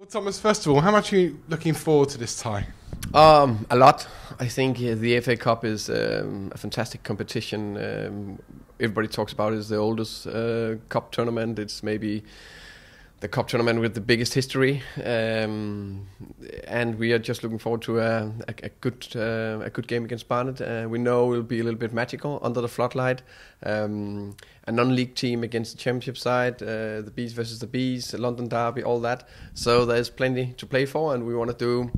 Well, Thomas, first of all, how much are you looking forward to this tie? A lot. I think the FA Cup is a fantastic competition. Everybody talks about it as the oldest cup tournament. It's maybe the cup tournament with the biggest history, and we are just looking forward to a good game against Barnet. We know it will be a little bit magical under the floodlight. A non-league team against the championship side, the Bees versus the Bees, the London Derby, all that. So there's plenty to play for, and we want to do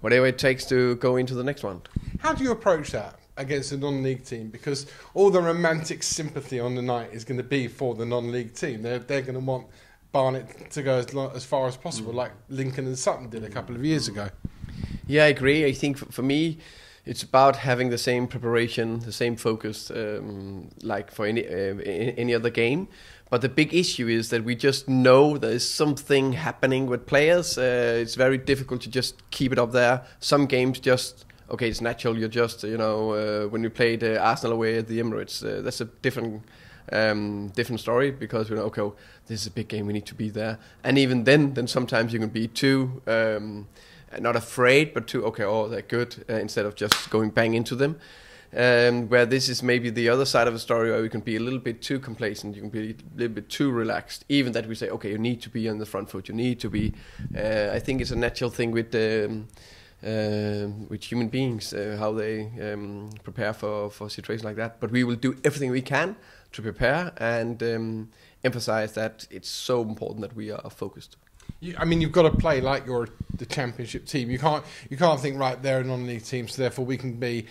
whatever it takes to go into the next one. How do you approach that against a non-league team? Because all the romantic sympathy on the night is going to be for the non-league team. They're going to want Barnet to go as far as possible, like Lincoln and Sutton did a couple of years ago. Yeah, I agree. I think for me, it's about having the same preparation, the same focus, like for any other game. But the big issue is that we just know there is something happening with players. It's very difficult to just keep it up there. Some games just, okay, it's natural. You're just, when we played Arsenal away at the Emirates, that's a different story, because we know, okay, this is a big game, we need to be there. And even then sometimes you can be too not afraid, but too they're good, instead of just going bang into them. Where this is maybe the other side of the story, where we can be a little bit too complacent, you can be a little bit too relaxed. Even that we say, okay, you need to be on the front foot, you need to be. I think it's a natural thing with human beings, how they prepare for situations like that. But we will do everything we can to prepare and emphasize that it's so important that we are focused. You've got to play like you're the championship team. You can't think, right, they're a non-league team, so therefore we can be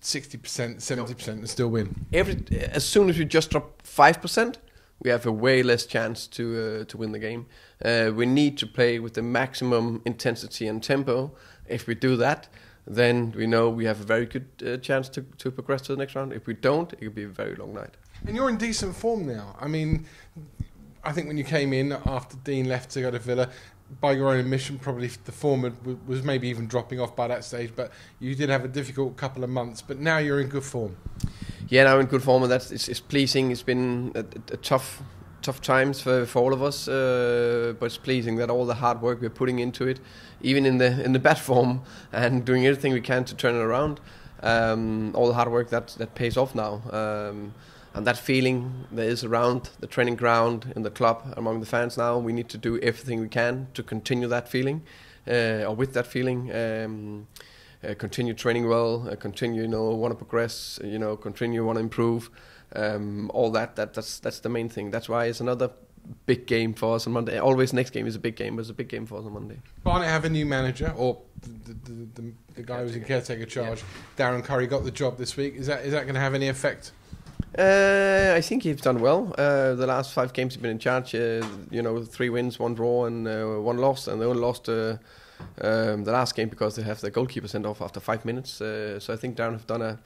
60%, 70% and still win. As soon as we just drop 5%, we have a way less chance to win the game. We need to play with the maximum intensity and tempo. If we do that, then we know we have a very good chance to progress to the next round. If we don't, it will be a very long night. And you're in decent form now. I think when you came in after Dean left to go to Villa, by your own admission, probably the form was maybe even dropping off by that stage, but you did have a difficult couple of months, but now you're in good form. Yeah, now in good form, and it's pleasing. It's been a tough times for all of us, but it's pleasing that all the hard work we're putting into it, even in the bad form, and doing everything we can to turn it around, all the hard work that pays off now. And that feeling there is around the training ground, in the club, among the fans now, we need to do everything we can to continue that feeling, or with that feeling, continue training well, continue, want to progress, continue, want to improve, all that's the main thing. That's why it's another big game for us on Monday. Always next game is a big game, but it's a big game for us on Monday. Barnet have a new manager, or the guy who's in caretaker charge, Darren Curry, got the job this week. Is that going to have any effect? I think he's done well. The last 5 games he's been in charge, 3 wins, 1 draw and 1 loss, and they only lost the last game because they have the goalkeeper sent off after 5 minutes. So I think Darren have done a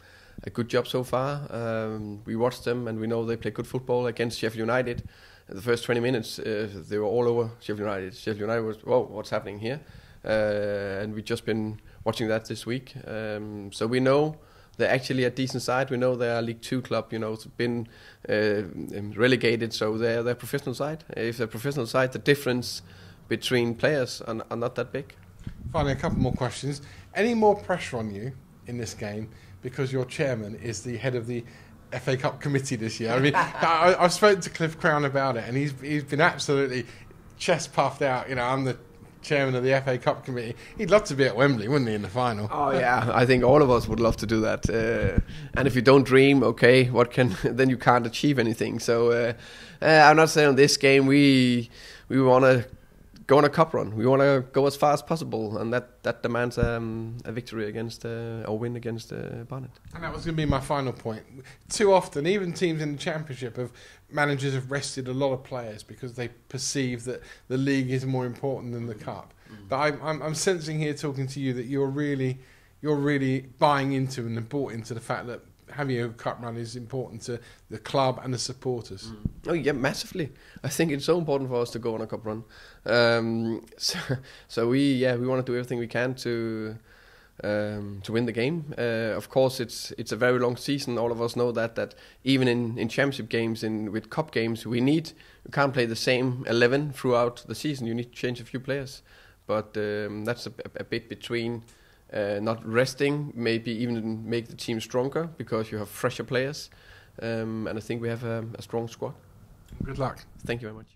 good job so far. We watched them and we know they play good football against Sheffield United. The first 20 minutes they were all over Sheffield United. Sheffield United was, whoa, what's happening here? And we've just been watching that this week. So we know they're actually a decent side. We know they're a League 2 club. It's been relegated, so they're a professional side. If they're a professional side, the difference between players are not that big. Finally, a couple more questions. Any more pressure on you in this game because your chairman is the head of the FA Cup committee this year? I've spoken to Cliff Crown about it, and he's been absolutely chest puffed out. I'm the chairman of the FA Cup committee. He'd love to be at Wembley, wouldn't he, in the final? Oh yeah, I think all of us would love to do that. And if you don't dream, okay, then you can't achieve anything. So I'm not saying on this game we want to go on a cup run. We want to go as far as possible, and that demands a victory against or win against Barnet. And that was going to be my final point. Too often, even teams in the Championship managers have rested a lot of players because they perceive that the league is more important than the cup. But I'm sensing here, talking to you, that you're really buying into and bought into the fact that having a cup run is important to the club and the supporters. Oh yeah, massively. I think it's so important for us to go on a cup run. So we want to do everything we can to to win the game. Of course, it's a very long season. All of us know that even in championship games, with cup games, you can't play the same 11 throughout the season. You need to change a few players, but that's a bit between not resting, maybe even make the team stronger because you have fresher players, and I think we have a strong squad. Good luck. Thank you very much.